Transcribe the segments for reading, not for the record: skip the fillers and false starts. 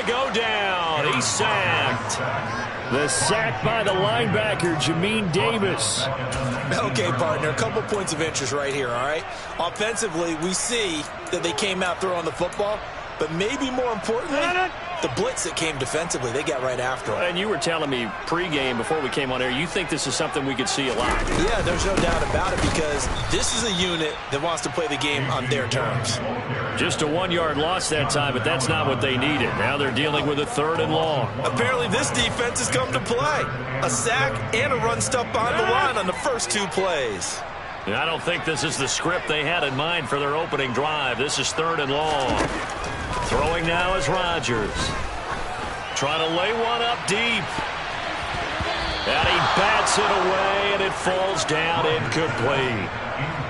they go down. He's sacked. The sack by the linebacker, Jamin Davis. Okay, partner, a couple points of interest right here, all right? Offensively, we see that they came out throwing the football, but maybe more importantly, the blitz that came defensively, they got right after it. And you were telling me pregame before we came on air, you think this is something we could see a lot. Yeah, there's no doubt about it because this is a unit that wants to play the game on their terms. Just a 1-yard loss that time, but that's not what they needed. Now they're dealing with a 3rd and long. Apparently this defense has come to play. A sack and a run stuff behind the line on the first 2 plays. And I don't think this is the script they had in mind for their opening drive. This is 3rd and long. Throwing now is Rodgers. Trying to lay one up deep. And he bats it away, and it falls down incomplete.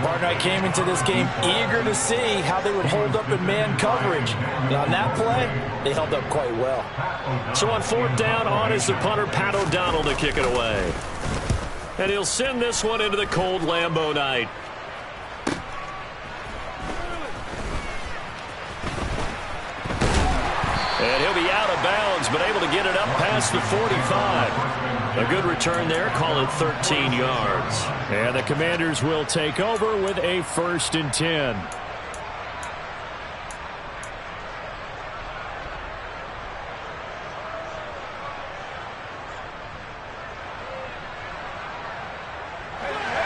Partner, I came into this game eager to see how they would hold up in man coverage. And on that play, they held up quite well. So on 4th down, on is the punter, Pat O'Donnell, to kick it away. And he'll send this one into the cold Lambeau night. And he'll be out of bounds, but able to get it up past the 45. A good return there, call it 13 yards. And the Commanders will take over with a 1st and 10.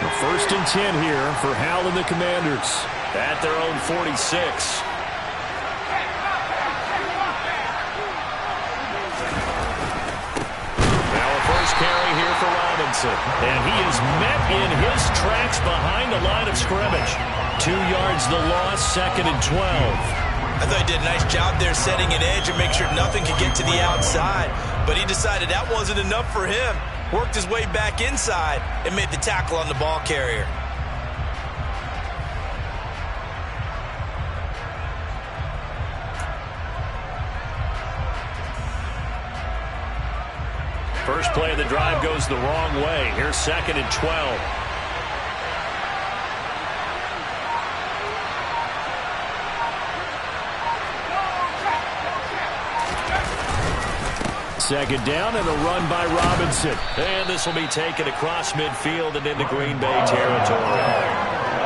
The 1st and 10 here for Hal and the Commanders at their own 46. Carry here for Robinson. And he is met in his tracks behind the line of scrimmage. 2 yards the loss, 2nd and 12. I thought he did a nice job there setting an edge and make sure nothing could get to the outside. But he decided that wasn't enough for him. Worked his way back inside and made the tackle on the ball carrier. First play of the drive goes the wrong way. Here's 2nd and 12. Second down and a run by Robinson. And this will be taken across midfield and into Green Bay territory.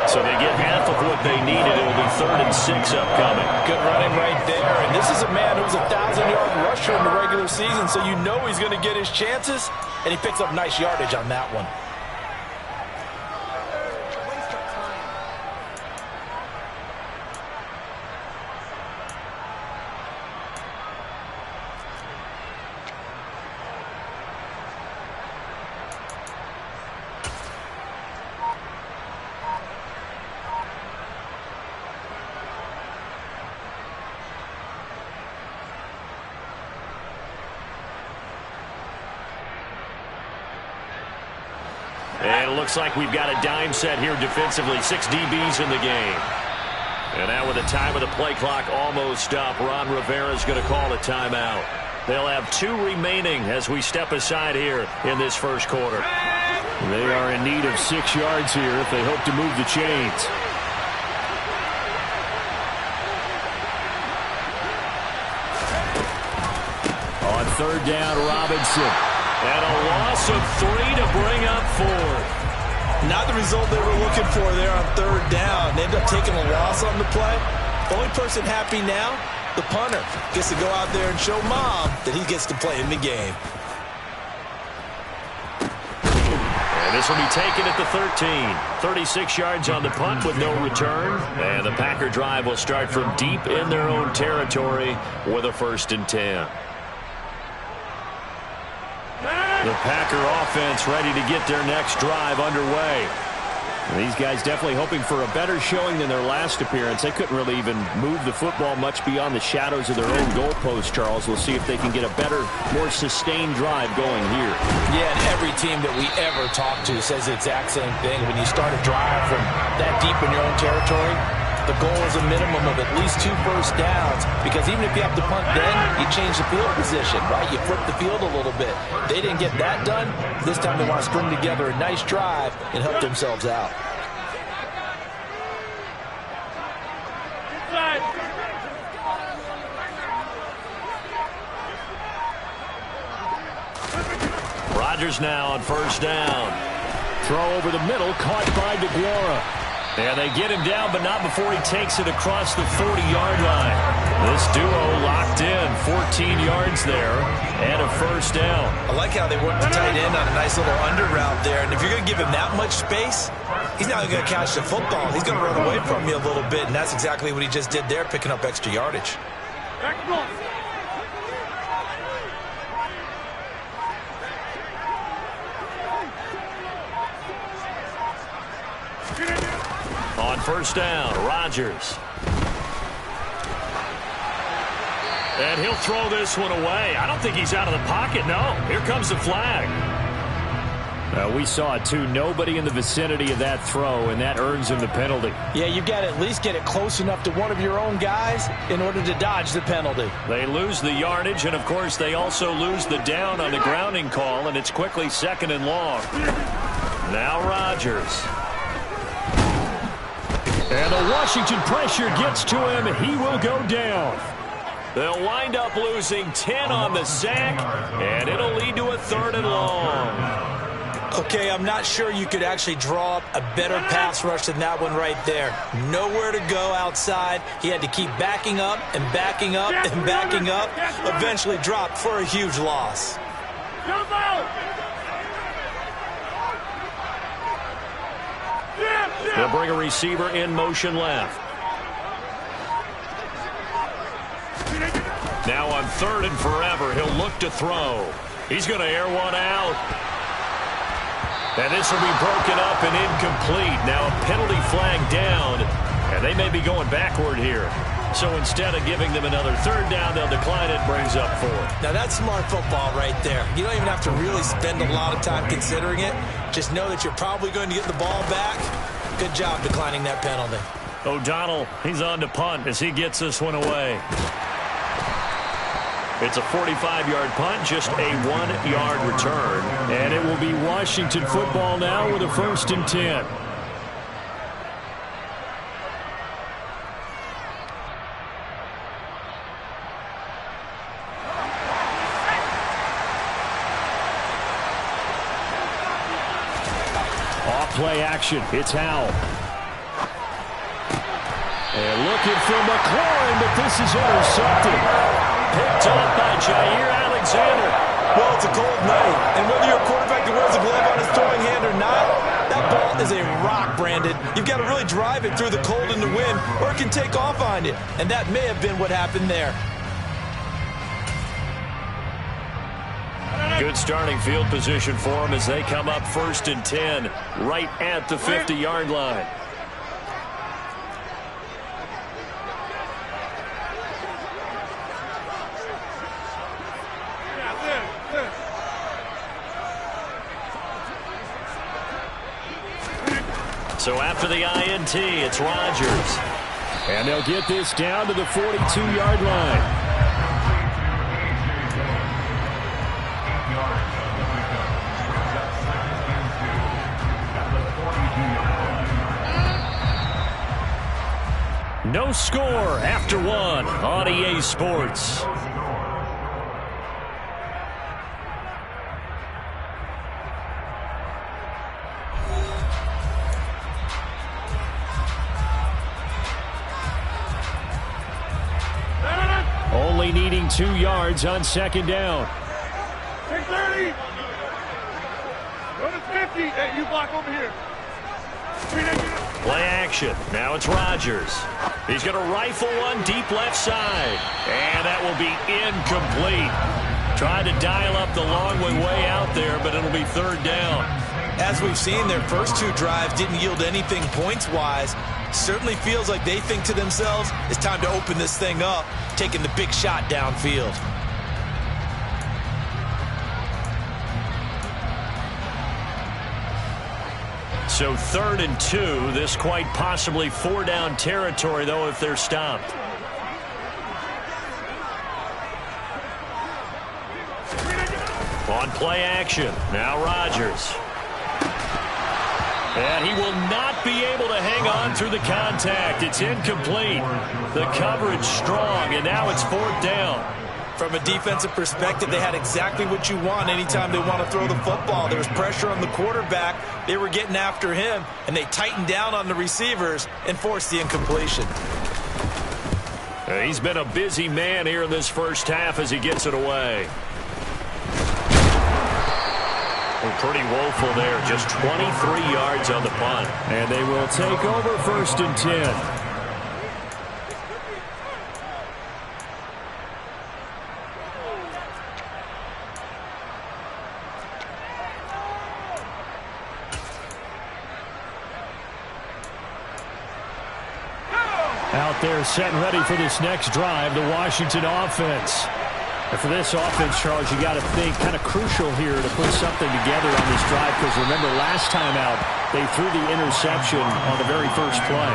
So they get half of what they needed. It will be 3rd and 6 upcoming. Good running right there. And this is a man who's a 1,000-yard rusher in the regular season, so you know he's going to get his chances, and he picks up nice yardage on that one. And it looks like we've got a dime set here defensively. 6 DBs in the game. And now with the time of the play clock almost up, Ron Rivera's going to call a timeout. They'll have 2 remaining as we step aside here in this first quarter. They are in need of 6 yards here if they hope to move the chains. On 3rd down, Robinson. And a loss of 3 to bring up 4. Not the result they were looking for there on 3rd down. They end up taking a loss on the play. Only person happy now, the punter, gets to go out there and show mom that he gets to play in the game. And this will be taken at the 13. 36 yards on the punt with no return. And the Packer drive will start from deep in their own territory with a 1st and 10. The Packer offense ready to get their next drive underway. And these guys definitely hoping for a better showing than their last appearance. They couldn't really even move the football much beyond the shadows of their own goalpost, Charles. We'll see if they can get a better, more sustained drive going here. Yeah, and every team that we ever talk to says the exact same thing. When you start a drive from that deep in your own territory, the goal is a minimum of at least 2 first downs, because even if you have to punt then, you change the field position, right? You flip the field a little bit. They didn't get that done. This time they want to string together a nice drive and help themselves out. Rodgers now on first down. Throw over the middle, caught by DeGuara. And they get him down, but not before he takes it across the 40-yard line. This duo locked in, 14 yards there, and a first down. I like how they work the tight end on a nice little under route there. And if you're going to give him that much space, he's not going to catch the football. He's going to run away from you a little bit, and that's exactly what he just did there, picking up extra yardage. On first down, Rodgers. And he'll throw this one away. I don't think he's out of the pocket, no. Here comes the flag. We saw it, too. Nobody in the vicinity of that throw, and that earns him the penalty. Yeah, you've got to at least get it close enough to one of your own guys in order to dodge the penalty. They lose the yardage, and, of course, they also lose the down on the grounding call, and it's quickly second and long. Now Rodgers. And the Washington pressure gets to him. He will go down. They'll wind up losing 10 on the sack, and it'll lead to a third and long. Okay, I'm not sure you could actually draw up a better pass rush than that one right there. Nowhere to go outside. He had to keep backing up and backing up and backing up. Eventually dropped for a huge loss. They'll bring a receiver in motion left. Now on third and forever, he'll look to throw. He's going to air one out. And this will be broken up and incomplete. Now a penalty flag down, and they may be going backward here. So instead of giving them another third down, they'll decline it, brings up fourth. Now that's smart football right there. You don't even have to really spend a lot of time considering it. Just know that you're probably going to get the ball back. Good job declining that penalty. O'Donnell, he's on to punt as he gets this one away. It's a 45-yard punt, just a 1-yard return. And it will be Washington football now with a 1st and 10. Off-play action. It's Howell. And looking for McLaurin, but this is intercepted. Picked up by Jair Alexander. Well, it's a cold night, and whether you're a quarterback that wears a glove on his throwing hand or not, that ball is a rock, Brandon. You've got to really drive it through the cold and the wind, or it can take off on you, and that may have been what happened there. Good starting field position for them as they come up 1st and 10, right at the 50-yard line. So after the INT, it's Rodgers. And they'll get this down to the 42-yard line. No score after one on EA Sports. Only needing 2 yards on 2nd down. 630. Go to 50. Hey, you block over here. Play action. Now it's Rodgers. He's going to rifle one deep left side. And that will be incomplete. Tried to dial up the long way out there, but it'll be 3rd down. As we've seen, their first 2 drives didn't yield anything points-wise. Certainly feels like they think to themselves, it's time to open this thing up, taking the big shot downfield. So 3rd and 2, this quite possibly 4-down territory, though, if they're stopped. On play action, now Rodgers. And he will not be able to hang on through the contact. It's incomplete. The coverage strong, and now it's 4th down. From a defensive perspective, they had exactly what you want anytime they want to throw the football. There was pressure on the quarterback. They were getting after him, and they tightened down on the receivers and forced the incompletion. He's been a busy man here in this first half as he gets it away. Pretty woeful there. Just 23 yards on the punt. And they will take over 1st and 10. Out there set and ready for this next drive, the Washington offense. And for this offense, Charles, you got to think kind of crucial here to put something together on this drive, because remember last time out they threw the interception on the very first play.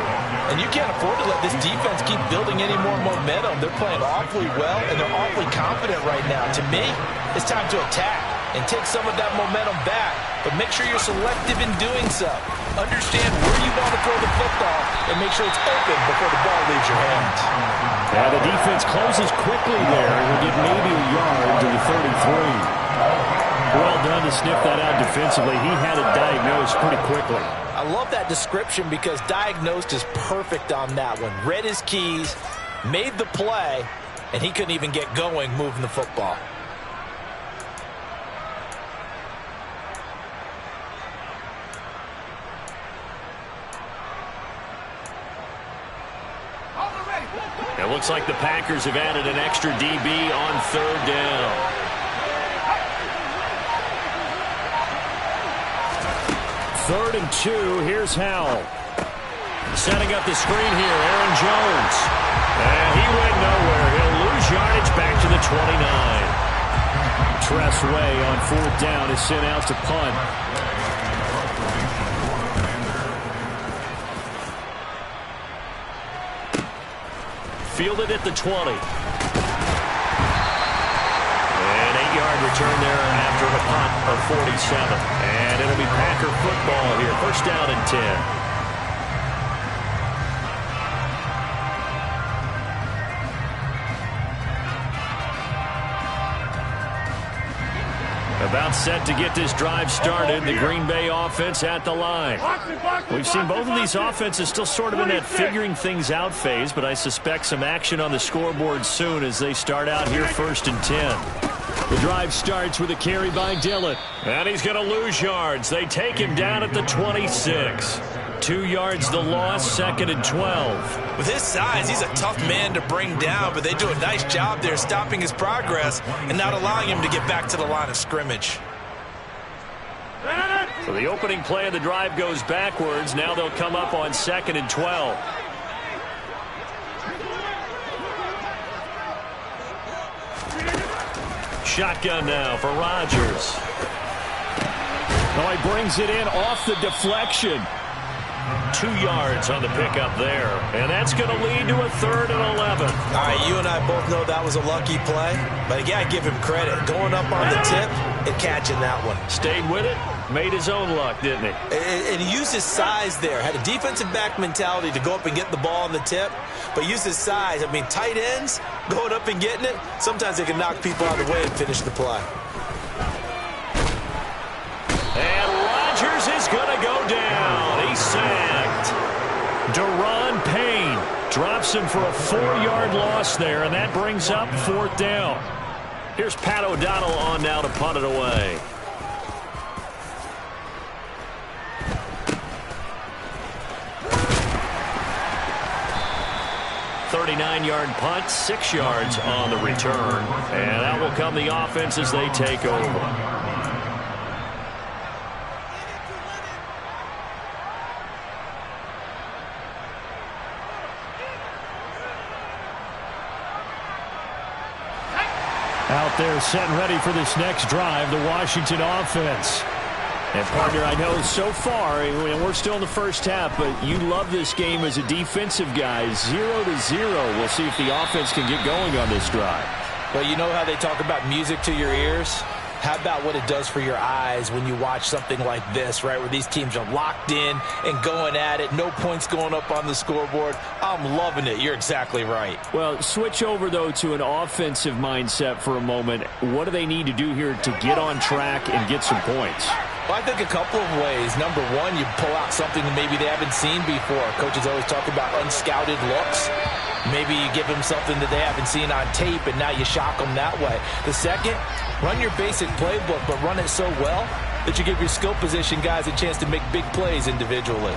And you can't afford to let this defense keep building any more momentum. They're playing awfully well, and they're awfully confident right now. To me, it's time to attack and take some of that momentum back, but make sure you're selective in doing so. Understand where you want to throw the football and make sure it's open before the ball leaves your hands. Yeah, the defense closes quickly there. We'll get maybe a yard to the 33. Well done to sniff that out defensively. He had it diagnosed pretty quickly. I love that description because diagnosed is perfect on that one. Read his keys, made the play, and he couldn't even get going moving the football. It looks like the Packers have added an extra DB on 3rd down. Third and 2. Here's Howell. Setting up the screen here, Aaron Jones. And he went nowhere. He'll lose yardage back to the 29. Tress Way on 4th down is sent out to punt. Fielded at the 20. An 8-yard return there after a punt of 47. And it'll be Packer football here. 1st down and 10. About set to get this drive started. The Green Bay offense at the line. We've seen both of these offenses still sort of in that figuring things out phase, but I suspect some action on the scoreboard soon as they start out here 1st and 10. The drive starts with a carry by Dillon. And he's going to lose yards. They take him down at the 26. 2 yards the loss, 2nd and 12. With his size, he's a tough man to bring down, but they do a nice job there stopping his progress and not allowing him to get back to the line of scrimmage. So the opening play of the drive goes backwards. Now they'll come up on 2nd and 12. Shotgun now for Rodgers. Oh, he brings it in off the deflection. 2 yards on the pickup there. And that's going to lead to a 3rd and 11. All right, you and I both know that was a lucky play, but you got to give him credit. Going up on the tip and catching that one. Stayed with it, made his own luck, didn't he? And he used his size there. Had a defensive back mentality to go up and get the ball on the tip, but used his size. I mean, tight ends going up and getting it, sometimes they can knock people out of the way and finish the play. And Rodgers is going to go down. He's sacked. Daron Payne drops him for a 4-yard loss there, and that brings up 4th down. Here's Pat O'Donnell on now to punt it away. .39-yard punt, 6 yards on the return. And that will come the offense as they take over. Out there set and ready for this next drive, the Washington offense. And, partner, I know so far, we're still in the first half, but you love this game as a defensive guy. 0-0. We'll see if the offense can get going on this drive. Well, you know how they talk about music to your ears? How about what it does for your eyes when you watch something like this, right, where these teams are locked in and going at it, no points going up on the scoreboard? I'm loving it. You're exactly right. Well, switch over, though, to an offensive mindset for a moment. What do they need to do here to get on track and get some points? Well, I think a couple of ways. Number one, you pull out something that maybe they haven't seen before. Coaches always talk about unscouted looks. Maybe you give them something that they haven't seen on tape, and now you shock them that way. The second, run your basic playbook, but run it so well that you give your skill position guys a chance to make big plays individually.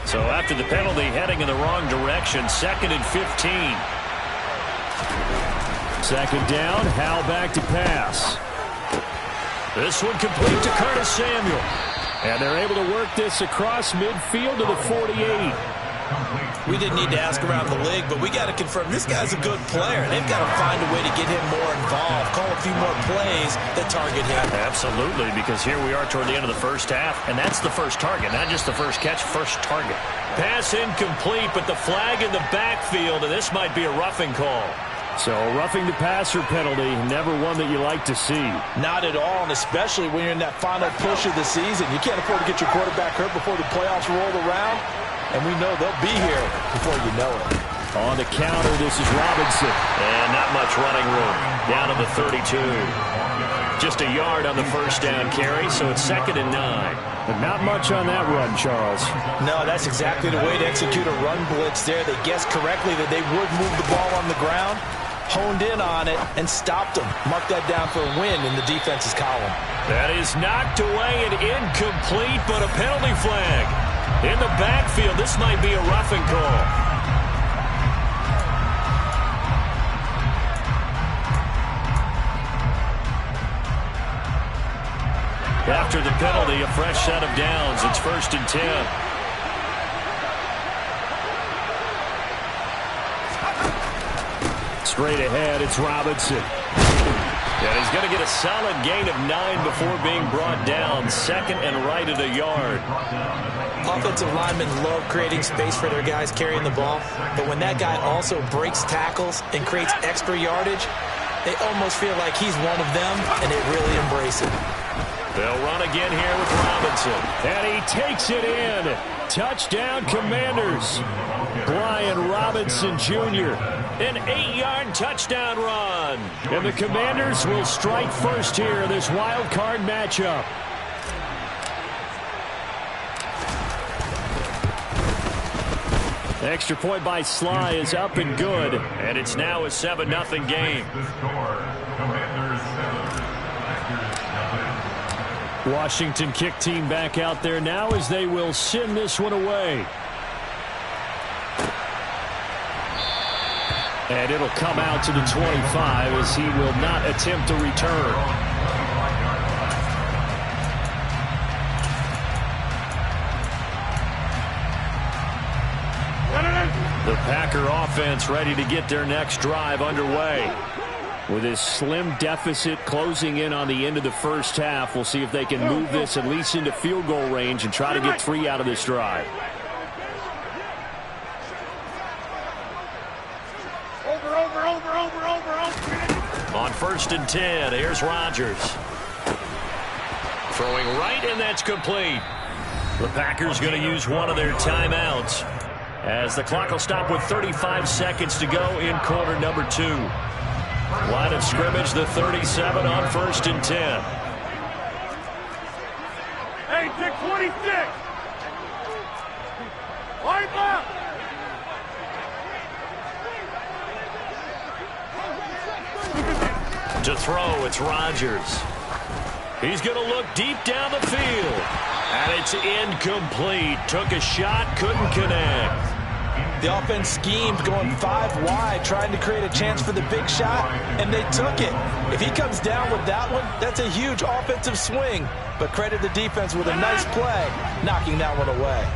So after the penalty, heading in the wrong direction, 2nd and 15. Second down, Hal back to pass. This one complete to Curtis Samuel. And they're able to work this across midfield to the 48. We didn't need to ask around the league, but we got to confirm this guy's a good player. They've got to find a way to get him more involved, call a few more plays that target him. Absolutely, because here we are toward the end of the first half, and that's the first target, not just the first catch, first target. Pass incomplete, but the flag in the backfield, and this might be a roughing call. So roughing the passer penalty, never one that you like to see. Not at all, and especially when you're in that final push of the season. You can't afford to get your quarterback hurt before the playoffs roll around, and we know they'll be here before you know it. On the counter, this is Robinson. And not much running room. Down to the 32. Just a yard on the first down carry, so it's 2nd and 9. But not much on that run, Charles. No, that's exactly the way to execute a run blitz there. They guessed correctly that they would move the ball on the ground, honed in on it, and stopped them. Mark that down for a win in the defense's column. That is knocked away and incomplete, but a penalty flag. In the backfield, this might be a roughing call. After the penalty, a fresh set of downs. It's 1st and 10. Straight ahead, it's Robinson. And he's going to get a solid gain of 9 before being brought down. 2nd and right at a yard. Offensive linemen love creating space for their guys carrying the ball, but when that guy also breaks tackles and creates extra yardage, they almost feel like he's one of them, and they really embrace it. They'll run again here with Robinson. And he takes it in. Touchdown, Commanders. Brian Robinson Jr. An 8-yard touchdown run. And the Commanders will strike first here in this wild card matchup. Extra point by Sly is up and good. And it's now a 7-0 game. Washington kick team back out there now as they will send this one away. And it'll come out to the 25 as he will not attempt to return. The Packer offense ready to get their next drive underway. With his slim deficit closing in on the end of the first half, we'll see if they can move this at least into field goal range and try to get 3 out of this drive. On 1st and 10, here's Rodgers. Throwing right, and that's complete. The Packers going to use one of their timeouts as the clock will stop with 35 seconds to go in quarter number 2. Line of scrimmage, the 37 on 1st and 10. Hey, take 26. Line up. To throw, it's Rodgers. He's going to look deep down the field. And it's incomplete. Took a shot, couldn't connect. The offense schemed going 5 wide, trying to create a chance for the big shot, and they took it. If he comes down with that one, that's a huge offensive swing. But credit the defense with a nice play, knocking that one away.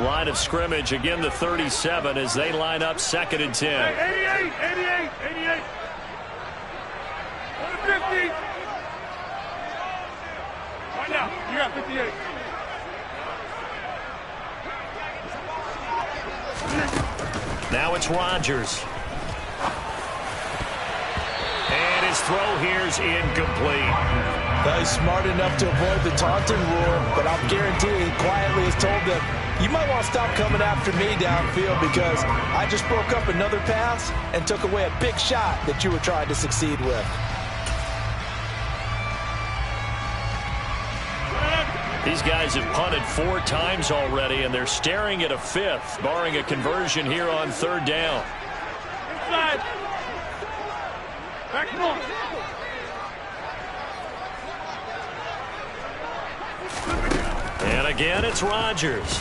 Line of scrimmage, again the 37 as they line up 2nd and 10. Hey, 88. 50. Right now, you got 58. Now it's Rodgers. throw here's incomplete. Well, he's smart enough to avoid the taunting rule, but I'll guarantee he quietly has told them, you might want to stop coming after me downfield because I just broke up another pass and took away a big shot that you were trying to succeed with. These guys have punted 4 times already, and they're staring at a 5th, barring a conversion here on 3rd down. Inside. Back north. And again, it's Rodgers.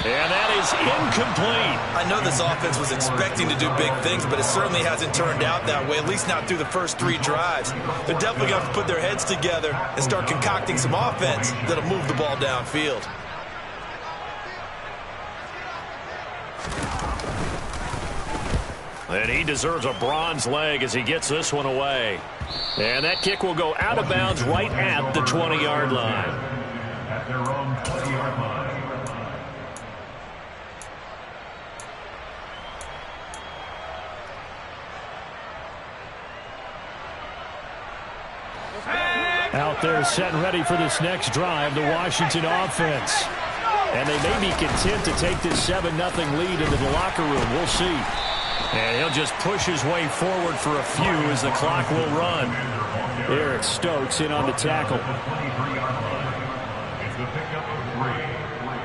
And that is incomplete. I know this offense was expecting to do big things, but it certainly hasn't turned out that way, at least not through the first 3 drives. They're definitely going to have to put their heads together and start concocting some offense that'll move the ball downfield. And he deserves a bronze leg as he gets this one away. And that kick will go out of bounds right at the 20-yard line. At their own 20-yard line. Out there set and ready for this next drive, the Washington offense. And they may be content to take this 7-0 lead into the locker room. We'll see. And he'll just push his way forward for a few as the clock will run. Eric Stokes in on the tackle. It's the pickup of 3.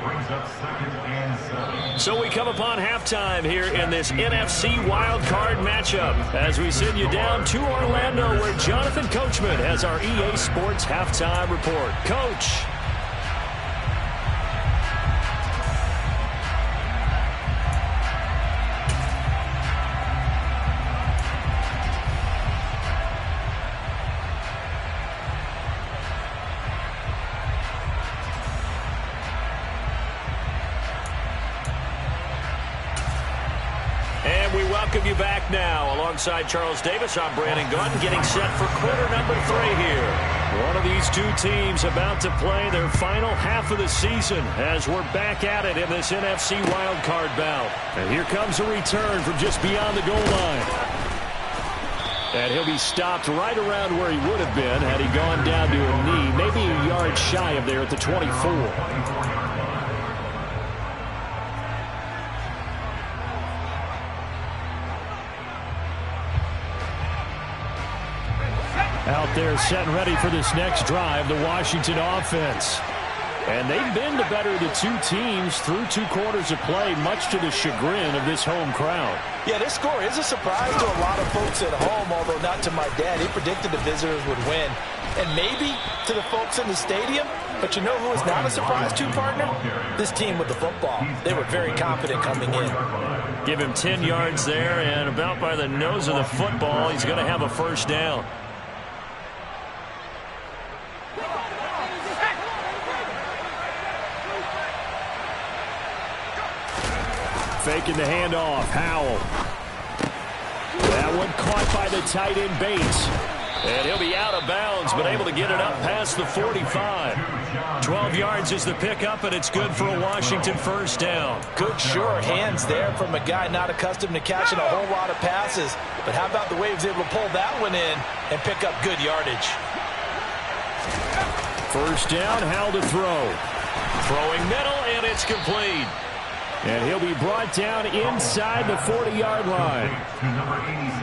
Brings up 2nd and 7. So we come upon halftime here in this NFC wildcard matchup as we send you down to Orlando where Jonathan Coachman has our EA Sports halftime report. Coach. Welcome you back now. Alongside Charles Davis, I'm Brandon Gunn, getting set for quarter number 3 here. One of these 2 teams about to play their final half of the season as we're back at it in this NFC wildcard bout. And here comes a return from just beyond the goal line. And he'll be stopped right around where he would have been had he gone down to a knee, maybe a yard shy of there at the 24. Out there set and ready for this next drive, the Washington offense. And they've been the better of the 2 teams through 2 quarters of play, much to the chagrin of this home crowd. Yeah, this score is a surprise to a lot of folks at home, although not to my dad. He predicted the visitors would win. And maybe to the folks in the stadium. But you know who is not a surprise to, partner? This team with the football. They were very confident coming in. Give him 10 yards there, and about by the nose of the football, he's going to have a first down. Faking the handoff. Howell. That one caught by the tight end Bates. And he'll be out of bounds, but able to get it up past the 45. 12 yards is the pickup, and it's good for a Washington first down. Good sure hands there from a guy not accustomed to catching a whole lot of passes. But how about the way he was able to pull that one in and pick up good yardage? First down, Howell to throw. Throwing middle, and it's complete. And he'll be brought down inside the 40-yard line.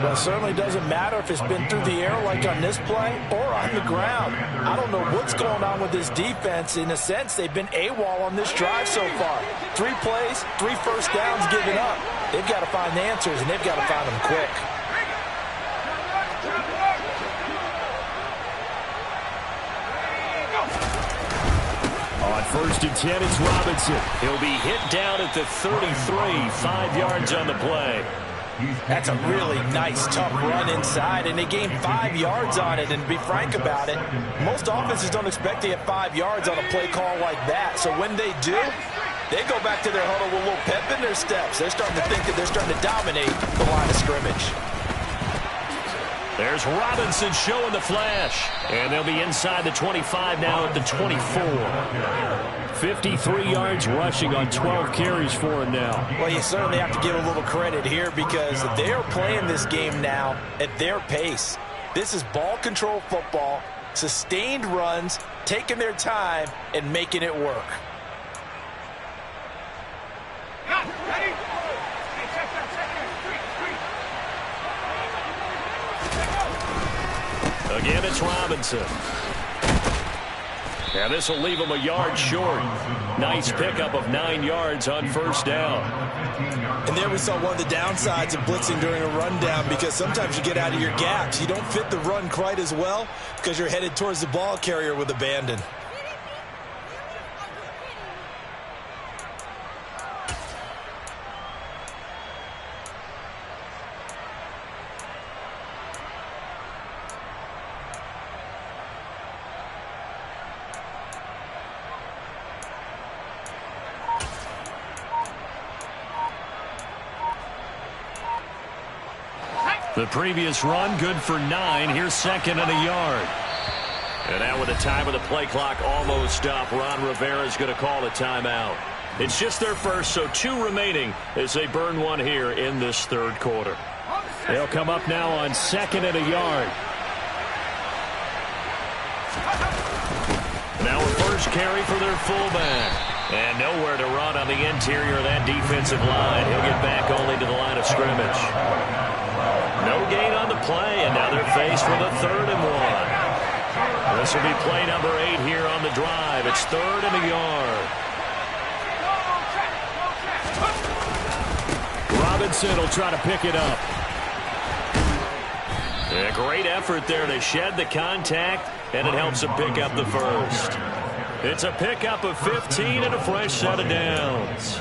Well, it certainly doesn't matter if it's been through the air like on this play or on the ground. I don't know what's going on with this defense. In a sense, they've been AWOL on this drive so far. 3 plays, 3 first downs given up. They've got to find the answers, and they've got to find them quick. On 1st and 10, it's Robinson. He'll be hit down at the 33, 5 yards on the play. That's a really nice, tough run inside, and they gained 5 yards on it. And to be frank about it, most offenses don't expect to get 5 yards on a play call like that. So when they do, they go back to their huddle with a little pep in their steps. They're starting to think that they're starting to dominate the line of scrimmage. There's Robinson showing the flash. And they'll be inside the 25 now at the 24. 53 yards rushing on 12 carries for him now. Well, you certainly have to give a little credit here because they're playing this game now at their pace. This is ball control football, sustained runs, taking their time, and making it work. Again, it's Robinson. And this will leave him a yard short. Nice pickup of 9 yards on first down. And there we saw one of the downsides of blitzing during a rundown, because sometimes you get out of your gaps. You don't fit the run quite as well because you're headed towards the ball carrier with abandon. The previous run, good for 9. Here's second and a yard. And now with the time of the play clock almost up, Ron Rivera is going to call a timeout. It's just their first, so 2 remaining as they burn one here in this third quarter. They'll come up now on second and a yard. Now a first carry for their fullback. And nowhere to run on the interior of that defensive line. He'll get back only to the line of scrimmage. No gain on the play, and now they're faced with a 3rd and 1. This will be play number 8 here on the drive. It's 3rd and a yard. Robinson will try to pick it up. A great effort there to shed the contact, and it helps him pick up the first. It's a pickup of 15 and a fresh set of downs.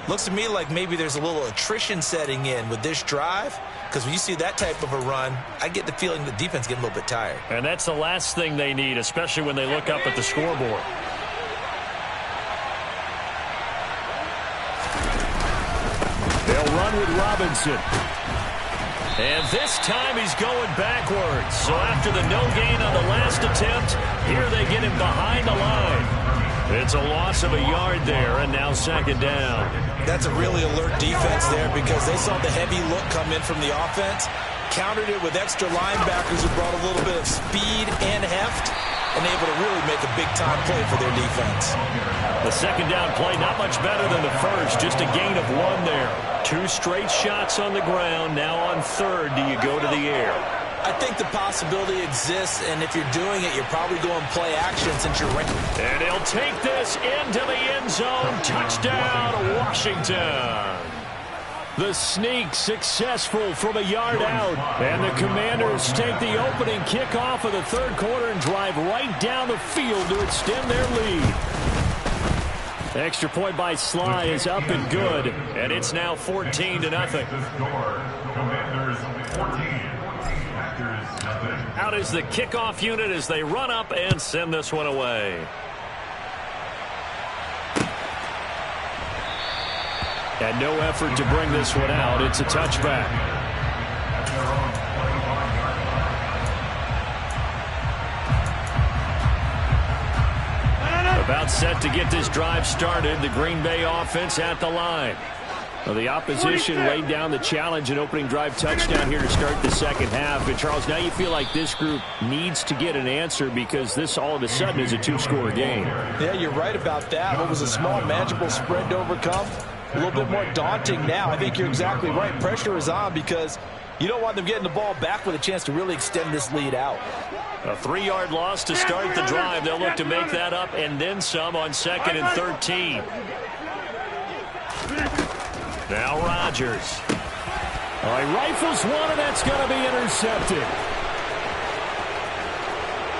Looks to me like maybe there's a little attrition setting in with this drive, because when you see that type of a run, I get the feeling the defense getting a little bit tired. And that's the last thing they need, especially when they look up at the scoreboard. They'll run with Robinson. And this time he's going backwards. So after the no gain on the last attempt, here they get him behind the line. It's a loss of a yard there, and now second down. That's a really alert defense there, because they saw the heavy look come in from the offense, countered it with extra linebackers who brought a little bit of speed and heft, and able to really make a big-time play for their defense. The second down play, not much better than the first, just a gain of 1 there. 2 straight shots on the ground. Now on 3rd, do you go to the air? I think the possibility exists, and if you're doing it, you're probably going play action since you're right. And he'll take this into the end zone. Touchdown, Washington. The sneak successful from a yard out. And the Commanders take the opening kickoff of the third quarter and drive right down the field to extend their lead. Extra point by Sly is up and good. And it's now 14-0. Commanders 14. Out is the kickoff unit as they run up and send this one away. And no effort to bring this one out. It's a touchback. About set to get this drive started. The Green Bay offense at the line. Well, the opposition laid down the challenge and opening drive touchdown here to start the second half. And, Charles, now you feel like this group needs to get an answer because this all of a sudden is a 2-score game. Yeah, you're right about that. What was a small, manageable spread to overcome, a little bit more daunting now. I think you're exactly right. Pressure is on because you don't want them getting the ball back with a chance to really extend this lead out. A 3-yard loss to start the drive. They'll look to make that up and then some on 2nd and 13. Now Rodgers. All right, rifles one, and that's going to be intercepted.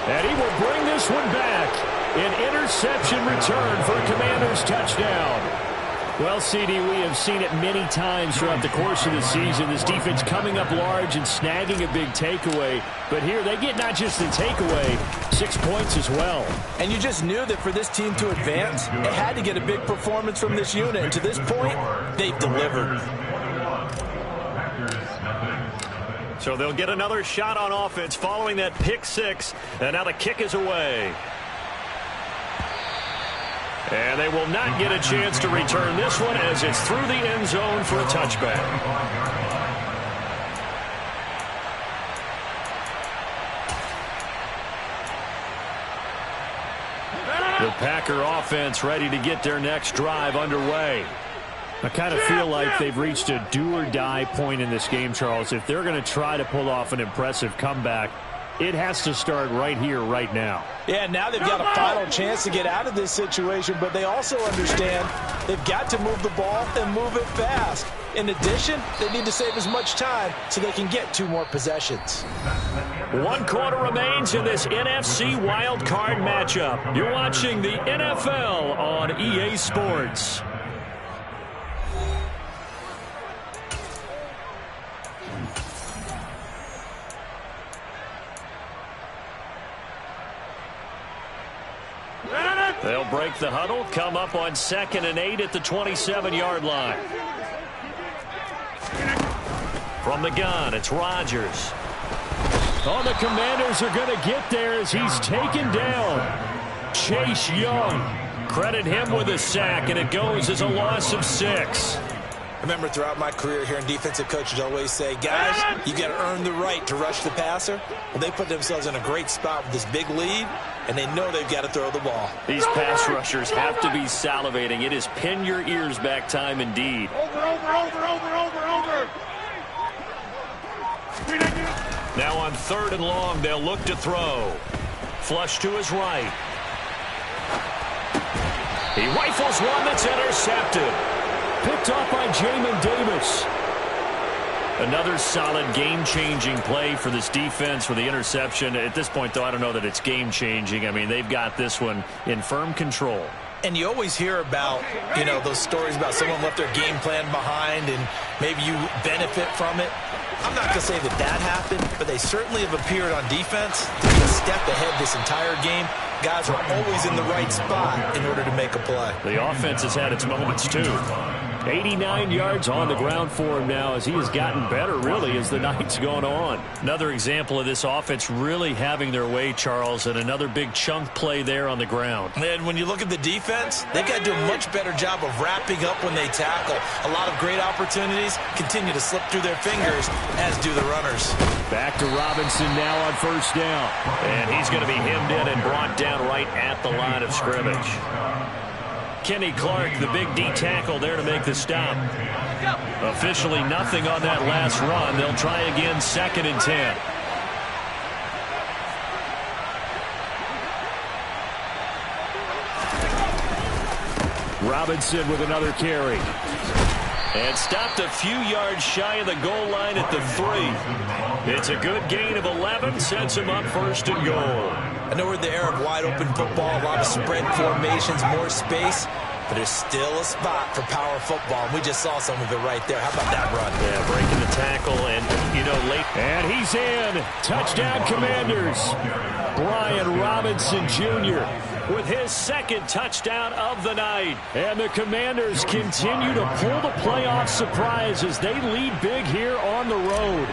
And he will bring this one back. An interception return for a Commanders touchdown. Well, CD, we have seen it many times throughout the course of the season. This defense coming up large and snagging a big takeaway. But here they get not just the takeaway, 6 points as well. And you just knew that for this team to advance, it had to get a big performance from this unit. And to this point, they've delivered. So they'll get another shot on offense following that pick six. And now the kick is away. And they will not get a chance to return this one as it's through the end zone for a touchback. The Packer offense ready to get their next drive underway. I kind of feel like they've reached a do-or-die point in this game, Charles. If they're going to try to pull off an impressive comeback, it has to start right here, right now. Yeah, now they've got a final chance to get out of this situation, but they also understand they've got to move the ball and move it fast. In addition, they need to save as much time so they can get 2 more possessions. 1 quarter remains in this NFC wildcard matchup. You're watching the NFL on EA Sports. They'll break the huddle, come up on 2nd and 8 at the 27-yard line. From the gun, it's Rodgers. Oh, the Commanders are going to get there as he's taken down. Chase Young. Credit him with a sack, and it goes as a loss of 6. I remember throughout my career hearing defensive coaches always say, guys, you got to earn the right to rush the passer. Well, they put themselves in a great spot with this big lead, and they know they've got to throw the ball. These pass rushers have to be salivating. It is pin your ears back time indeed. Over. Now on 3rd and long, they'll look to throw. Flush to his right. He rifles one that's intercepted. Picked off by Jamin Davis. Another solid game-changing play for this defense for the interception. At this point, though, I don't know that it's game-changing. I mean, they've got this one in firm control. And you always hear about, those stories about someone left their game plan behind and maybe you benefit from it. I'm not going to say that happened, but they certainly have appeared on defense to be a step ahead this entire game. Guys are always in the right spot in order to make a play. The offense has had its moments, too. 89 yards on the ground for him now as he has gotten better, really, as the night's gone on. Another example of this offense really having their way, Charles, and another big chunk play there on the ground. And when you look at the defense, they've got to do a much better job of wrapping up when they tackle. A lot of great opportunities continue to slip through their fingers, as do the runners. Back to Robinson now on 1st down. And he's going to be hemmed in and brought down right at the line of scrimmage. Kenny Clark, the big D tackle there to make the stop. Officially nothing on that last run. They'll try again 2nd and 10. Robinson with another carry. And stopped a few yards shy of the goal line at the 3. It's a good gain of 11, sets him up 1st and goal. I know we're in the era of wide-open football, a lot of spread formations, more space, but there's still a spot for power football, and we just saw some of it right there. How about that run? Yeah, breaking the tackle, and, late. And he's in. Touchdown, Commanders. Brian Robinson Jr. with his 2nd touchdown of the night. And the Commanders continue to pull the playoff surprise as they lead big here on the road.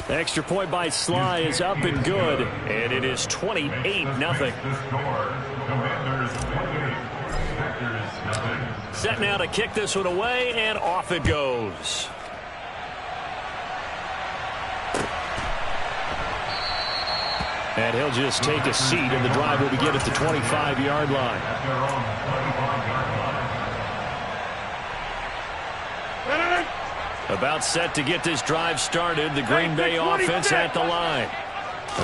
Extra point by Sly is up and good. And it is 28-0. Set now to kick this one away, and off it goes. And he'll just take a seat, and the drive will begin at the 25-yard line. About set to get this drive started. The Green Bay offense at the line.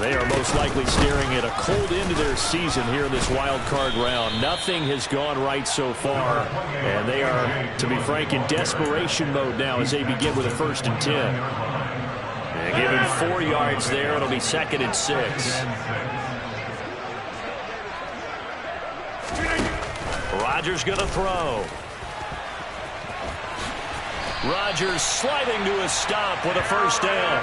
They are most likely staring at a cold end to their season here in this wild card round. Nothing has gone right so far, and they are, to be frank, in desperation mode now as they begin with a 1st and 10. And given 4 yards there, it'll be 2nd and 6. Rodgers going to throw. Rodgers sliding to a stop with a first down.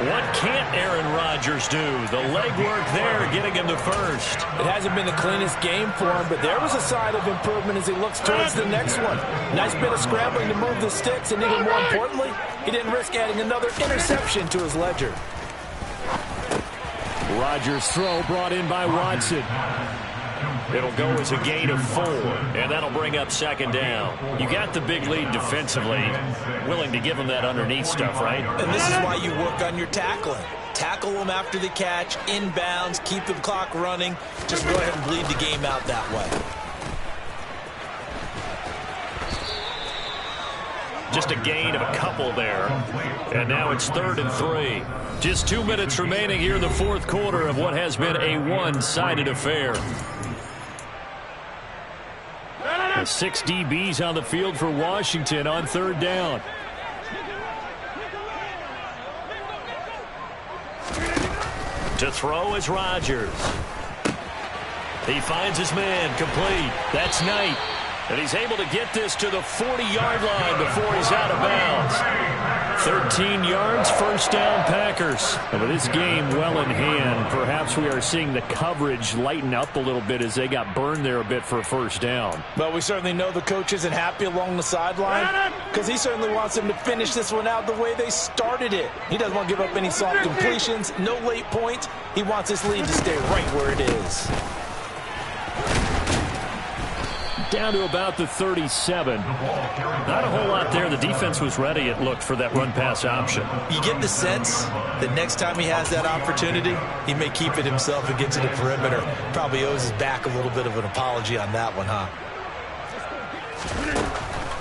What can't Aaron Rodgers do? The legwork there getting him to first. It hasn't been the cleanest game for him, but there was a sign of improvement as he looks towards the next one. Nice bit of scrambling to move the sticks, and even more importantly, he didn't risk adding another interception to his ledger. Rodgers' throw brought in by Watson. It'll go as a gain of 4, and that'll bring up second down. You got the big lead defensively, willing to give them that underneath stuff, right? And this is why you work on your tackling. Tackle them after the catch, inbounds, keep the clock running. Just go ahead and bleed the game out that way. Just a gain of a couple there. And now it's 3rd and 3. Just 2 minutes remaining here in the fourth quarter of what has been a one-sided affair. The 6 DBs on the field for Washington on 3rd down. To throw is Rodgers. He finds his man complete. That's Knight. And he's able to get this to the 40-yard line before he's out of bounds. 13 yards, first down, Packers. And with this game well in hand, perhaps we are seeing the coverage lighten up a little bit as they got burned there a bit for a first down. But we certainly know the coach isn't happy along the sideline because he certainly wants them to finish this one out the way they started it. He doesn't want to give up any soft completions, no late points. He wants his lead to stay right where it is. Down to about the 37. Not a whole lot there. The defense was ready, it looked, for that run-pass option. You get the sense that next time he has that opportunity, he may keep it himself and get to the perimeter. Probably owes his back a little bit of an apology on that one, huh?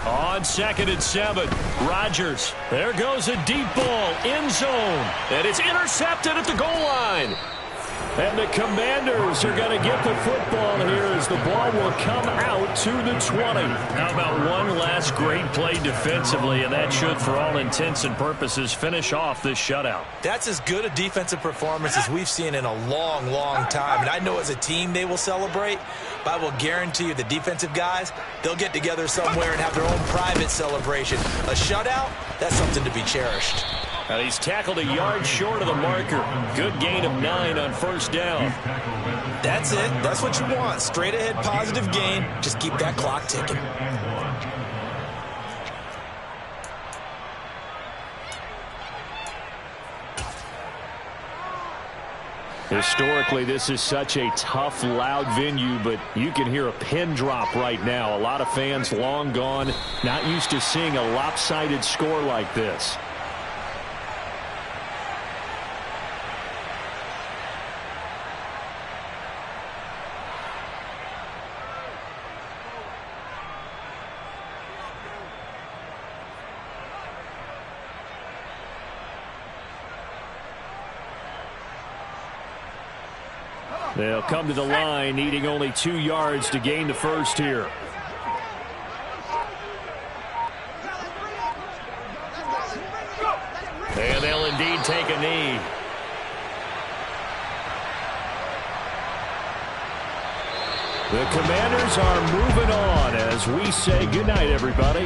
On 2nd and 7, Rodgers. There goes a deep ball, end zone. And it's intercepted at the goal line. And the Commanders are going to get the football here as the ball will come out to the 20. How about one last great play defensively, and that should, for all intents and purposes, finish off this shutout. That's as good a defensive performance as we've seen in a long, long time. And I know as a team they will celebrate, but I will guarantee you the defensive guys, they'll get together somewhere and have their own private celebration. A shutout, that's something to be cherished. And he's tackled a yard short of the marker. Good gain of 9 on first down. That's it. That's what you want. Straight ahead positive gain. Just keep that clock ticking. Historically, this is such a tough, loud venue, but you can hear a pin drop right now. A lot of fans long gone, not used to seeing a lopsided score like this. They'll come to the line, needing only 2 yards to gain the first here. And they'll indeed take a knee. The Commanders are moving on as we say goodnight, everybody.